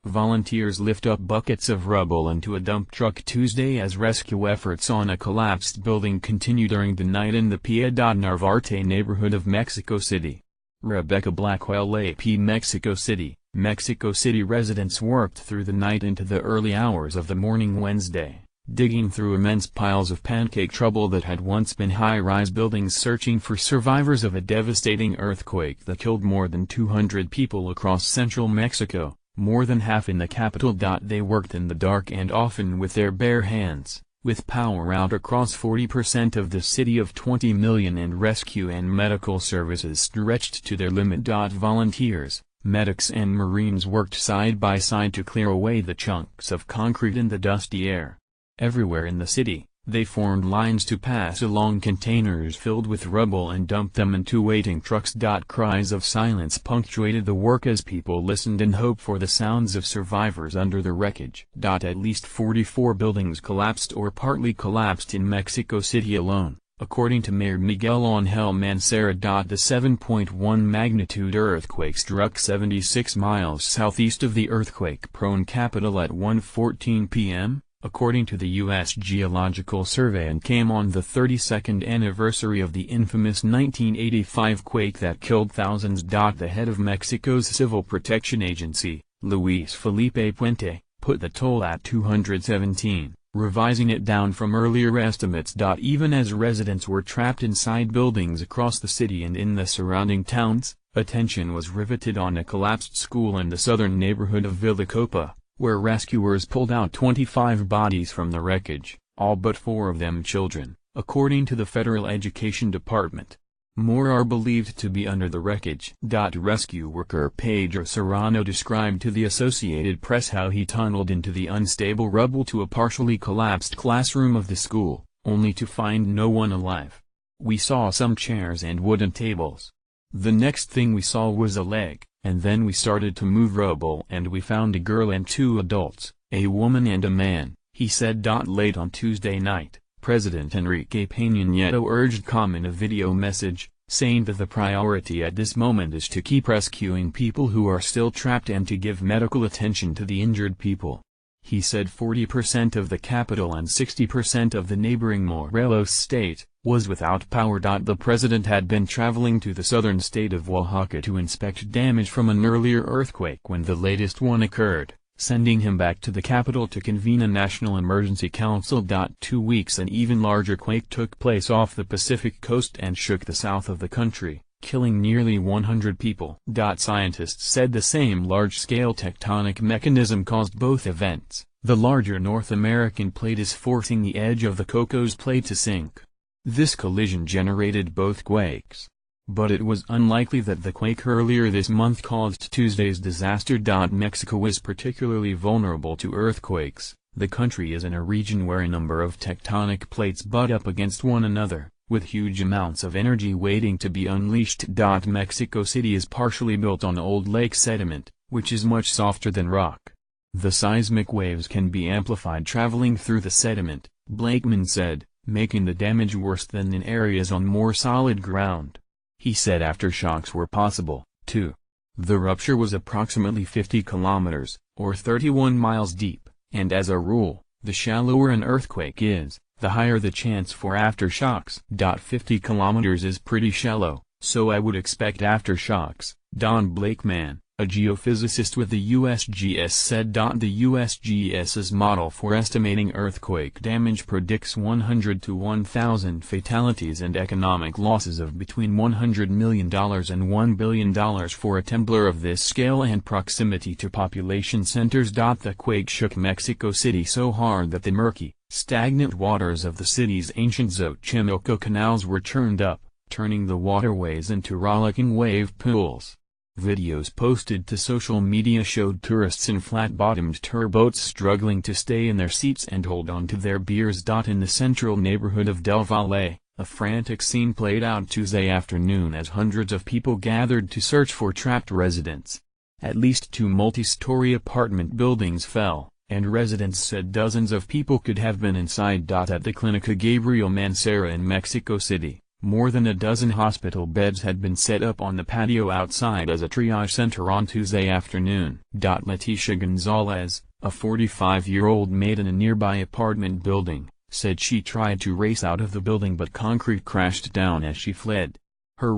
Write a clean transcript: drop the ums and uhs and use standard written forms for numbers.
Volunteers lift up buckets of rubble into a dump truck Tuesday as rescue efforts on a collapsed building continue during the night in the Piedad Narvarte neighborhood of Mexico City. Rebecca Blackwell, AP. Mexico City residents worked through the night into the early hours of the morning Wednesday, digging through immense piles of pancake rubble that had once been high-rise buildings searching for survivors of a devastating earthquake that killed more than 200 people across central Mexico, more than half in the capital. They worked in the dark and often with their bare hands, with power out across 40% of the city of 20 million and rescue and medical services stretched to their limit. Volunteers, medics and Marines worked side by side to clear away the chunks of concrete in the dusty air. Everywhere in the city, they formed lines to pass along containers filled with rubble and dump them into waiting trucks. Cries of silence punctuated the work as people listened in hope for the sounds of survivors under the wreckage. At least 44 buildings collapsed or partly collapsed in Mexico City alone, according to Mayor Miguel Ángel Mancera. The 7.1 magnitude earthquake struck 76 miles southeast of the earthquake-prone capital at 1:14 p.m., according to the U.S. Geological Survey, and came on the 32nd anniversary of the infamous 1985 quake that killed thousands. The head of Mexico's Civil Protection Agency, Luis Felipe Puente, put the toll at 217, revising it down from earlier estimates. Even as residents were trapped inside buildings across the city and in the surrounding towns, attention was riveted on a collapsed school in the southern neighborhood of Villacopa, where rescuers pulled out 25 bodies from the wreckage, all but 4 of them children, according to the Federal Education Department. More are believed to be under the wreckage. Rescue worker Pedro Serrano described to the Associated Press how he tunneled into the unstable rubble to a partially collapsed classroom of the school, only to find no one alive. "We saw some chairs and wooden tables. The next thing we saw was a leg. And then we started to move rubble and we found a girl and 2 adults, a woman and a man," he said. Late on Tuesday night, President Enrique Peña Nieto urged calm in a video message, saying that the priority at this moment is to keep rescuing people who are still trapped and to give medical attention to the injured people. He said 40% of the capital and 60% of the neighboring Morelos state was without power. The president had been traveling to the southern state of Oaxaca to inspect damage from an earlier earthquake when the latest one occurred, sending him back to the capital to convene a national emergency council. 2 weeks an even larger quake took place off the Pacific coast and shook the south of the country, killing nearly 100 people. Scientists said the same large-scale tectonic mechanism caused both events. The larger North American plate is forcing the edge of the Cocos plate to sink. This collision generated both quakes. But it was unlikely that the quake earlier this month caused Tuesday's disaster. Mexico is particularly vulnerable to earthquakes. The country is in a region where a number of tectonic plates butt up against one another, with huge amounts of energy waiting to be unleashed. Mexico City is partially built on old lake sediment, which is much softer than rock. The seismic waves can be amplified traveling through the sediment, Blakeman said, making the damage worse than in areas on more solid ground. He said aftershocks were possible, too. The rupture was approximately 50 kilometers, or 31 miles deep, and as a rule, the shallower an earthquake is, the higher the chance for aftershocks. 50 kilometers is pretty shallow, so I would expect aftershocks, Don Blakeman, a geophysicist with the USGS said. The USGS's model for estimating earthquake damage predicts 100 to 1,000 fatalities and economic losses of between $100 million and $1 billion for a temblor of this scale and proximity to population centers. The quake shook Mexico City so hard that the murky, stagnant waters of the city's ancient Xochimilco canals were churned up, turning the waterways into rollicking wave pools. Videos posted to social media showed tourists in flat-bottomed tourboats struggling to stay in their seats and hold on to their beers. In the central neighborhood of Del Valle, a frantic scene played out Tuesday afternoon as hundreds of people gathered to search for trapped residents. At least 2 multi-story apartment buildings fell, and residents said dozens of people could have been inside. At the Clínica Gabriel Mancera in Mexico City, More than a dozen hospital beds had been set up on the patio outside as a triage center on Tuesday afternoon. Leticia Gonzalez, a 45-year-old maid in a nearby apartment building, said she tried to race out of the building but concrete crashed down as she fled. Her